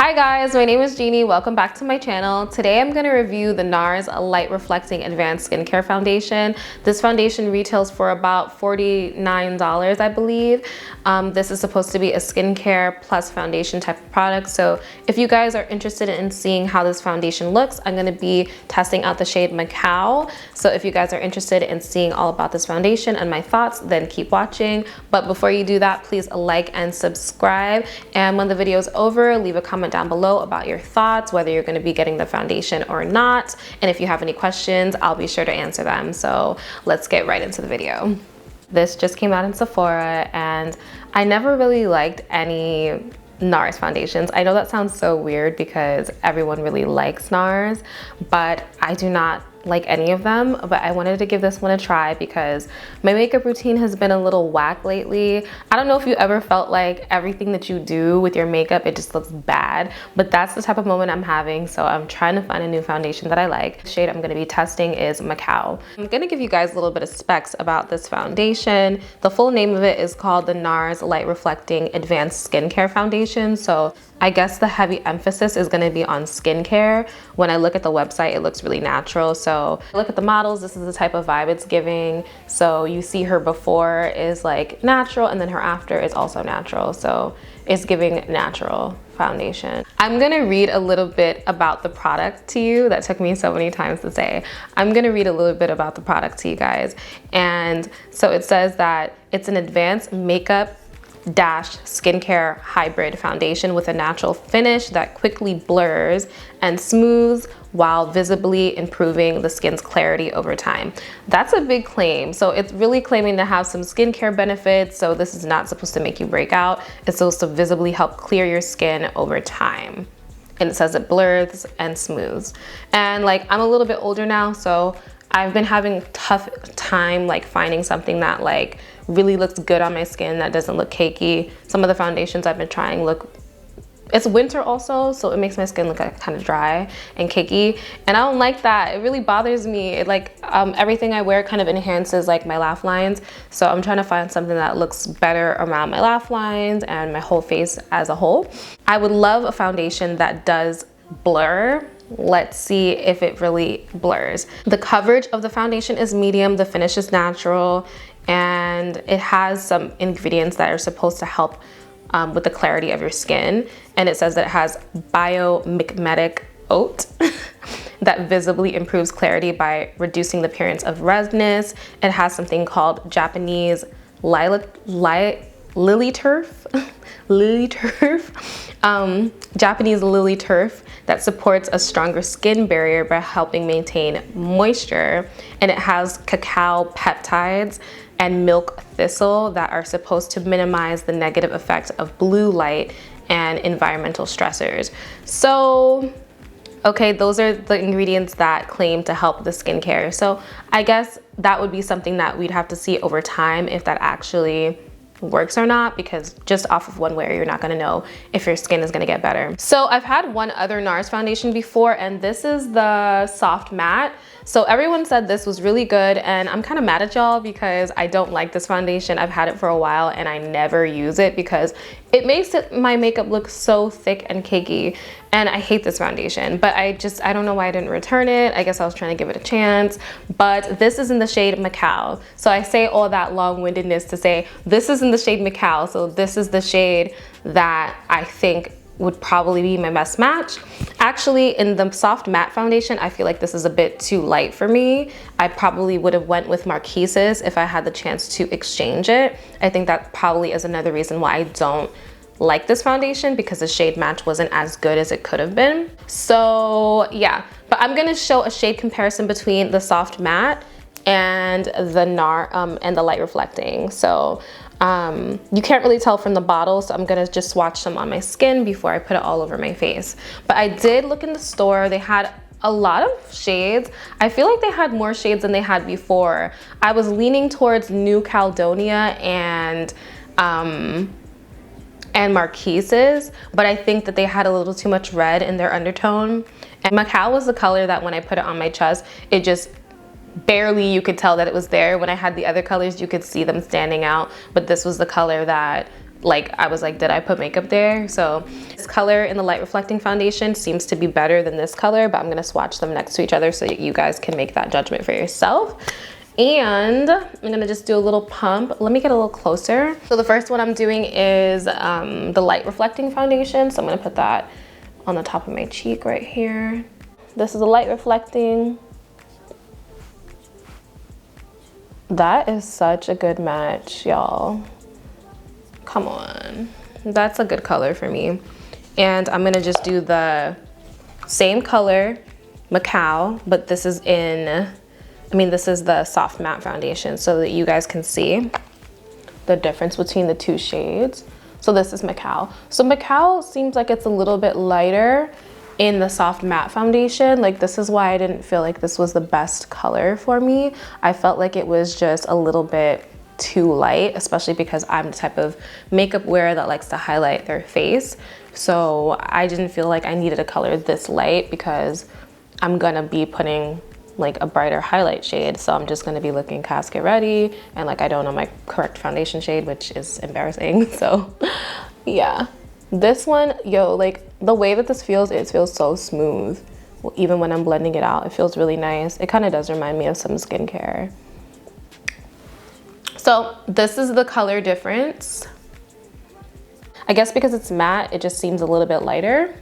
Hi guys, my name is Jeannie. Welcome back to my channel. Today I'm going to review the Nars Light Reflecting Advanced Skincare Foundation. This foundation retails for about $49, I believe. This is supposed to be a skincare plus foundation type of product. So if you guys are interested in seeing how this foundation looks, I'm going to be testing out the shade Macao. So if you guys are interested in seeing all about this foundation and my thoughts, then keep watching. But before you do that, please like and subscribe. And when the video is over, leave a comment down below about your thoughts, whether you're going to be getting the foundation or not. And if you have any questions, I'll be sure to answer them. So let's get right into the video. This just came out in Sephora and I never really liked any Nars foundations. I know that sounds so weird because everyone really likes Nars, but I do not like any of them. But I wanted to give this one a try because my makeup routine has been a little whack lately. I don't know if you ever felt like everything that you do with your makeup, it just looks bad, but that's the type of moment I'm having. So I'm trying to find a new foundation that I like. The shade I'm going to be testing is Macao. I'm going to give you guys a little bit of specs about this foundation. The full name of it is called the Nars Light Reflecting Advanced Skincare Foundation. So I guess the heavy emphasis is going to be on skincare. When I look at the website, it looks really natural. So look at the models, this is the type of vibe it's giving. So you see her before is like natural and then her after is also natural. So it's giving natural foundation. I'm gonna read a little bit about the product to you. That took me so many times to say. I'm gonna read a little bit about the product to you guys. And so it says that it's an advanced makeup skincare hybrid foundation with a natural finish that quickly blurs and smooths while visibly improving the skin's clarity over time. That's a big claim. So it's really claiming to have some skincare benefits. So this is not supposed to make you break out. It's supposed to visibly help clear your skin over time. And it says it blurs and smooths. And like, I'm a little bit older now, so I've been having a tough time like finding something that like really looks good on my skin that doesn't look cakey. Some of the foundations I've been trying it's winter also, so it makes my skin look like kind of dry and cakey, and I don't like that. It really bothers me. It like everything I wear kind of enhances like my laugh lines, so I'm trying to find something that looks better around my laugh lines and my whole face as a whole. I would love a foundation that does blur. Let's see if it really blurs. The coverage of the foundation is medium, the finish is natural, and it has some ingredients that are supposed to help with the clarity of your skin. And it says that it has biomimetic oat that visibly improves clarity by reducing the appearance of redness. It has something called Japanese lily turf, Japanese lily turf that supports a stronger skin barrier by helping maintain moisture. And it has cacao peptides and milk thistle that are supposed to minimize the negative effects of blue light and environmental stressors. So, okay, those are the ingredients that claim to help the skincare. So I guess that would be something that we'd have to see over time if that actually works or not, because just off of one wear, you're not gonna know if your skin is gonna get better. So I've had one other Nars foundation before, and this is the Soft Matte. So everyone said this was really good, and I'm kind of mad at y'all because I don't like this foundation. I've had it for a while and I never use it because it makes my makeup look so thick and cakey, and I hate this foundation. But I don't know why I didn't return it. I guess I was trying to give it a chance. But this is in the shade Macao. So I say all that long-windedness to say this is in the shade Macao. So this is the shade that I think would probably be my best match. Actually, in the Soft Matte foundation, I feel like this is a bit too light for me. I probably would have went with Marquise's if I had the chance to exchange it. I think that probably is another reason why I don't like this foundation, because the shade match wasn't as good as it could have been. So yeah, but I'm gonna show a shade comparison between the Soft Matte and the Light Reflecting. So you can't really tell from the bottle, so I'm gonna just swatch some on my skin before I put it all over my face. But I did look in the store. They had a lot of shades. I feel like they had more shades than they had before. I was leaning towards New Caledonia and Marquise's, but I think that they had a little too much red in their undertone. And Macao was the color that when I put it on my chest, it just barely, you could tell that it was there. When I had the other colors, you could see them standing out, but this was the color that like I was like, did I put makeup there? So this color in the light reflecting foundation seems to be better than this color, but I'm gonna swatch them next to each other so you guys can make that judgment for yourself. And I'm gonna just do a little pump. Let me get a little closer. So the first one I'm doing is the light reflecting foundation. So I'm gonna put that on the top of my cheek right here. This is a light reflecting. That is such a good match, y'all. Come on, that's a good color for me. And I'm gonna just do the same color, Macao, but this is in, this is the soft matte foundation so that you guys can see the difference between the two shades. So this is Macao. So Macao seems like it's a little bit lighter in the soft matte foundation. Like this is why I didn't feel like this was the best color for me. I felt like it was just a little bit too light, especially because I'm the type of makeup wearer that likes to highlight their face. So I didn't feel like I needed a color this light because I'm gonna be putting like a brighter highlight shade. So I'm just gonna be looking casket ready and like I don't know my correct foundation shade, which is embarrassing. So yeah, this one, yo, like the way that this feels, it feels so smooth. Well, even when I'm blending it out, it feels really nice. It kind of does remind me of some skincare. So this is the color difference. I guess because it's matte, it just seems a little bit lighter.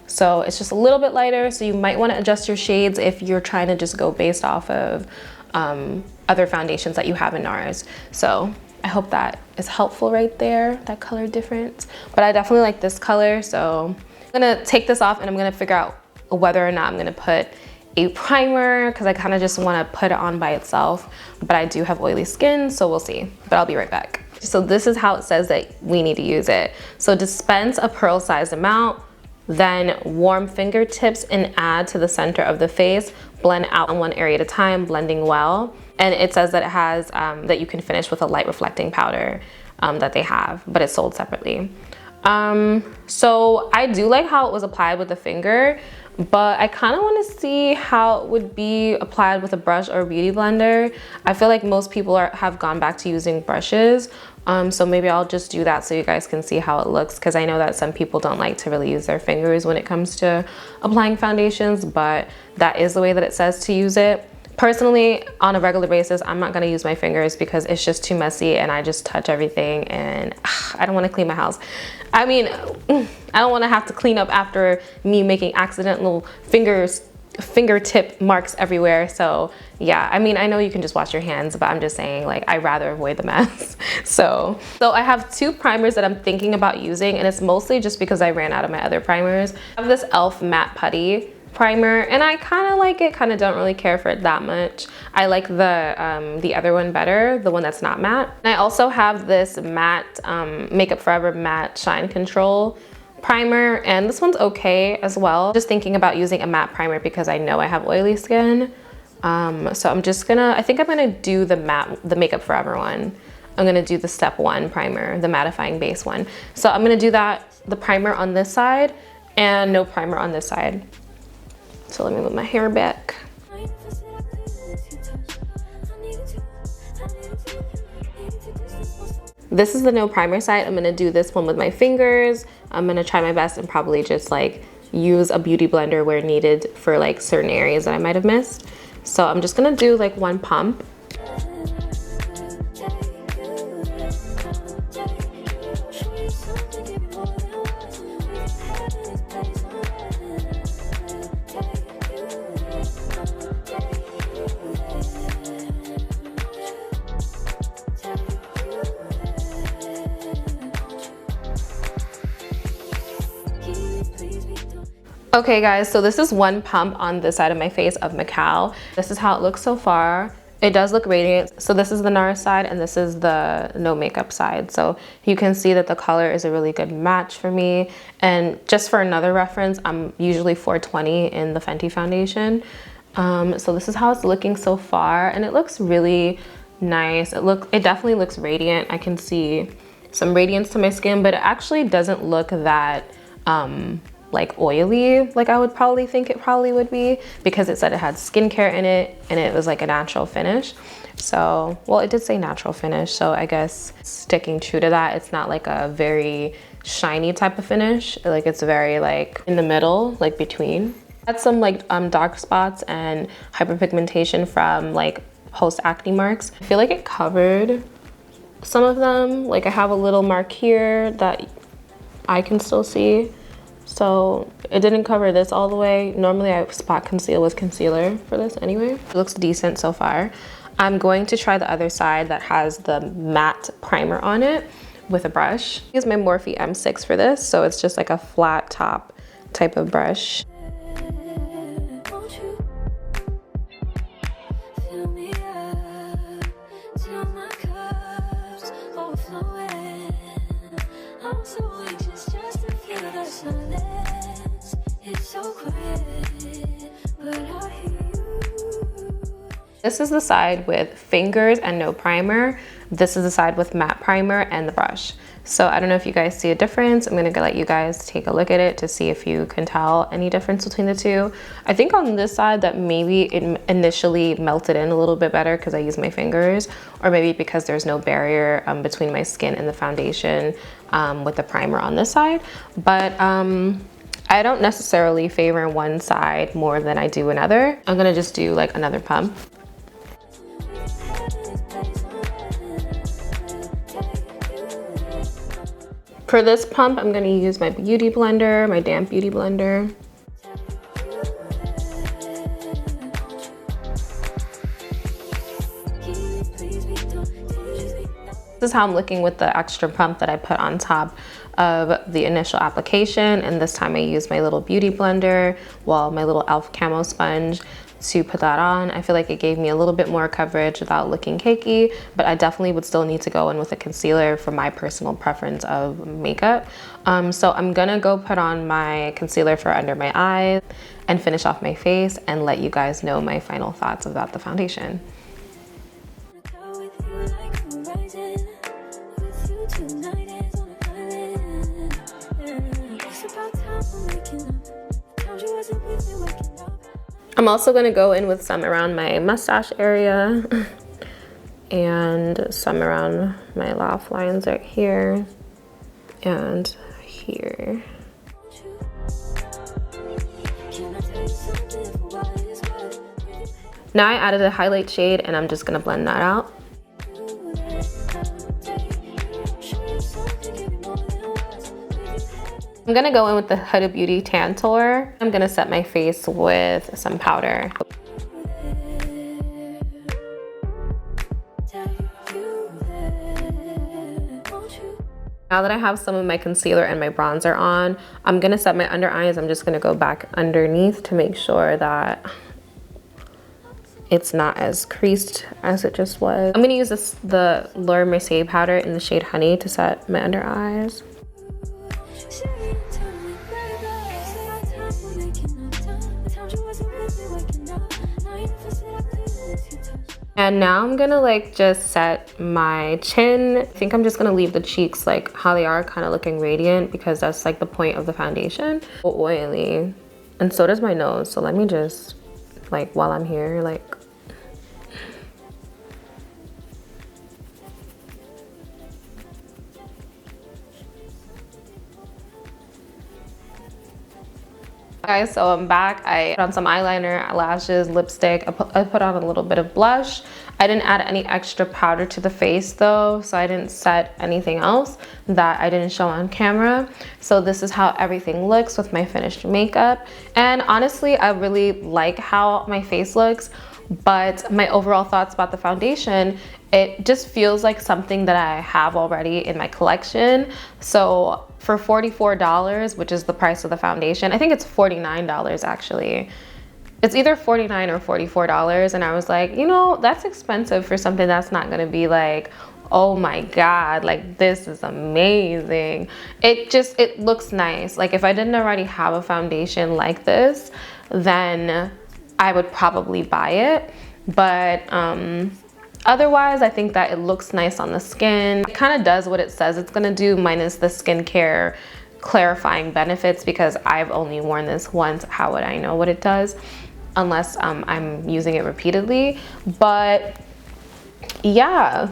So it's just a little bit lighter. So you might want to adjust your shades if you're trying to just go based off of other foundations that you have in Nars. So I hope that is helpful right there, that color difference. But I definitely like this color. So I'm gonna take this off and I'm gonna figure out whether or not I'm gonna put a primer because I kind of just want to put it on by itself, but I do have oily skin, so we'll see. But I'll be right back. So this is how it says that we need to use it. So dispense a pearl sized amount, then warm fingertips and add to the center of the face. Blend out on one area at a time, blending well. And it says that it has that you can finish with a light reflecting powder that they have, but it's sold separately. So I do like how it was applied with the finger, but I kind of want to see how it would be applied with a brush or a beauty blender. I feel like most people have gone back to using brushes. So maybe I'll just do that so you guys can see how it looks, because I know that some people don't like to really use their fingers when it comes to applying foundations, but that is the way that it says to use it. Personally, on a regular basis, I'm not gonna use my fingers because it's just too messy and I just touch everything and I don't wanna clean my house. I mean, I don't wanna have to clean up after me making accidental fingertip marks everywhere. So yeah, I mean, I know you can just wash your hands, but I'm just saying, like, I'd rather avoid the mess. So I have two primers that I'm thinking about using, and it's mostly just because I ran out of my other primers. I have this e.l.f. matte putty primer and I kind of like it, kind of don't really care for it that much. I like the other one better, the one that's not matte. And I also have this matte Makeup Forever matte shine control primer, and this one's okay as well. Just thinking about using a matte primer because I know I have oily skin. So I'm just gonna, I think I'm gonna do the Makeup Forever one. I'm gonna do the step 1 primer, the mattifying base one. So I'm gonna do that, the primer on this side and no primer on this side. So let me move my hair back. This is the no primer side. I'm gonna do this one with my fingers. I'm gonna try my best and probably just like use a beauty blender where needed for like certain areas that I might have missed. So I'm just gonna do like one pump. Okay guys, so this is one pump on this side of my face of Macao. This is how it looks so far. It does look radiant. So this is the Nars side and this is the no makeup side. So you can see that the color is a really good match for me. And just for another reference, I'm usually 420 in the Fenty foundation. So this is how it's looking so far, and it looks really nice. It definitely looks radiant. I can see some radiance to my skin, but it actually doesn't look that like oily like I would probably think it probably would be, because it said it had skincare in it and it was like a natural finish. So, well, it did say natural finish, so I guess sticking true to that. It's not like a very shiny type of finish. Like it's very like in the middle, like between. Had some like dark spots and hyperpigmentation from like post acne marks. I feel like it covered some of them. Like I have a little mark here that I can still see. So it didn't cover this all the way. Normally I spot conceal with concealer for this anyway. It looks decent so far. I'm going to try the other side that has the matte primer on it with a brush. I use my Morphe M6 for this, so it's just like a flat top type of brush. This is the side with fingers and no primer. This is the side with matte primer and the brush. So I don't know if you guys see a difference. I'm gonna let you guys take a look at it to see if you can tell any difference between the two. I think on this side that maybe it initially melted in a little bit better because I used my fingers, or maybe because there's no barrier between my skin and the foundation with the primer on this side. But I don't necessarily favor one side more than I do another. I'm gonna just do like another pump. For this pump, I'm gonna use my beauty blender, my damp beauty blender. This is how I'm looking with the extra pump that I put on top of the initial application. And this time I used my little beauty blender, well, my little e.l.f. camo sponge to put that on. I feel like it gave me a little bit more coverage without looking cakey, but I definitely would still need to go in with a concealer for my personal preference of makeup. So I'm gonna go put on my concealer for under my eyes and finish off my face and let you guys know my final thoughts about the foundation. I'm also gonna go in with some around my mustache area and some around my laugh lines right here and here. Now I added a highlight shade and I'm just gonna blend that out. I'm gonna go in with the Huda Beauty Tantour. I'm gonna set my face with some powder. Now that I have some of my concealer and my bronzer on, I'm gonna set my under eyes. I'm just gonna go back underneath to make sure that it's not as creased as it just was. I'm gonna use the Laura Mercier powder in the shade Honey to set my under eyes. And now I'm gonna like just set my chin. I think I'm just gonna leave the cheeks like how they are, kind of looking radiant, because that's like the point of the foundation. Oily, and so does my nose. So let me just like, while I'm here, like, guys, so I'm back. I put on some eyeliner, lashes, lipstick. I put on a little bit of blush. I didn't add any extra powder to the face though, so I didn't set anything else that I didn't show on camera. So this is how everything looks with my finished makeup. And honestly, I really like how my face looks, but my overall thoughts about the foundation, it just feels like something that I have already in my collection. So for $44, which is the price of the foundation, I think it's $49 actually. It's either $49 or $44, and I was like, you know, that's expensive for something that's not gonna be like, oh my God, like this is amazing. It looks nice. Like if I didn't already have a foundation like this, then I would probably buy it. But otherwise, I think that it looks nice on the skin. It kind of does what it says it's gonna do, minus the skincare clarifying benefits because I've only worn this once. How would I know what it does unless I'm using it repeatedly? But yeah,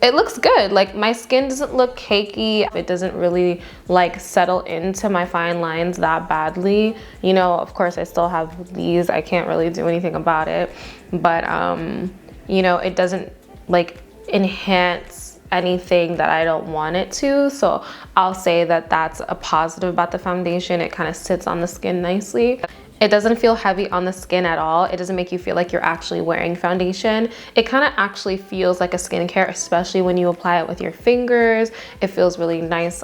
it looks good. Like, my skin doesn't look cakey. It doesn't really like settle into my fine lines that badly. You know, of course I still have these. I can't really do anything about it. But, you know, it doesn't like enhance anything that I don't want it to. So I'll say that that's a positive about the foundation. It kind of sits on the skin nicely. It doesn't feel heavy on the skin at all. It doesn't make you feel like you're actually wearing foundation. It kind of actually feels like a skincare, especially when you apply it with your fingers. It feels really nice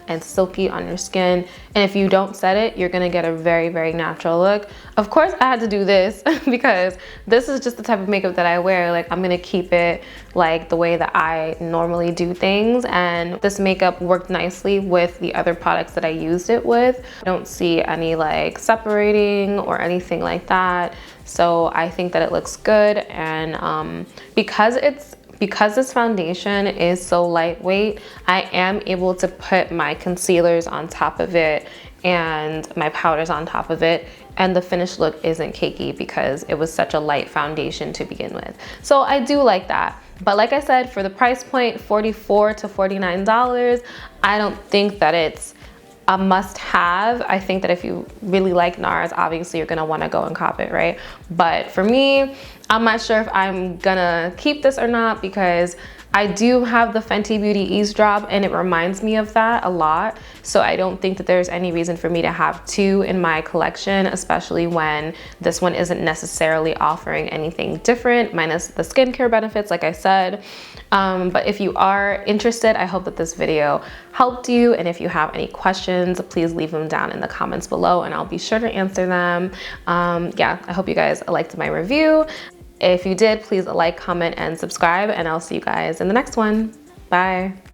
and silky on your skin. And if you don't set it, you're gonna get a very, very natural look. Of course, I had to do this because this is just the type of makeup that I wear. Like, I'm gonna keep it like the way that I normally do things. And this makeup worked nicely with the other products that I used it with. I don't see any like separating or anything like that. So I think that it looks good. And because this foundation is so lightweight, I am able to put my concealers on top of it and my powders on top of it, and the finished look isn't cakey because it was such a light foundation to begin with. So I do like that. But like I said, for the price point, $44 to $49, I don't think that it's a must-have. I think that if you really like NARS, obviously you're gonna wanna go and cop it, right? But for me, I'm not sure if I'm gonna keep this or not because I do have the Fenty Beauty Eavesdrop and it reminds me of that a lot. So I don't think that there's any reason for me to have two in my collection, especially when this one isn't necessarily offering anything different, minus the skincare benefits, like I said. But if you are interested, I hope that this video helped you. And if you have any questions, please leave them down in the comments below and I'll be sure to answer them. Yeah, I hope you guys liked my review. If you did, please like, comment, and subscribe, and I'll see you guys in the next one. Bye.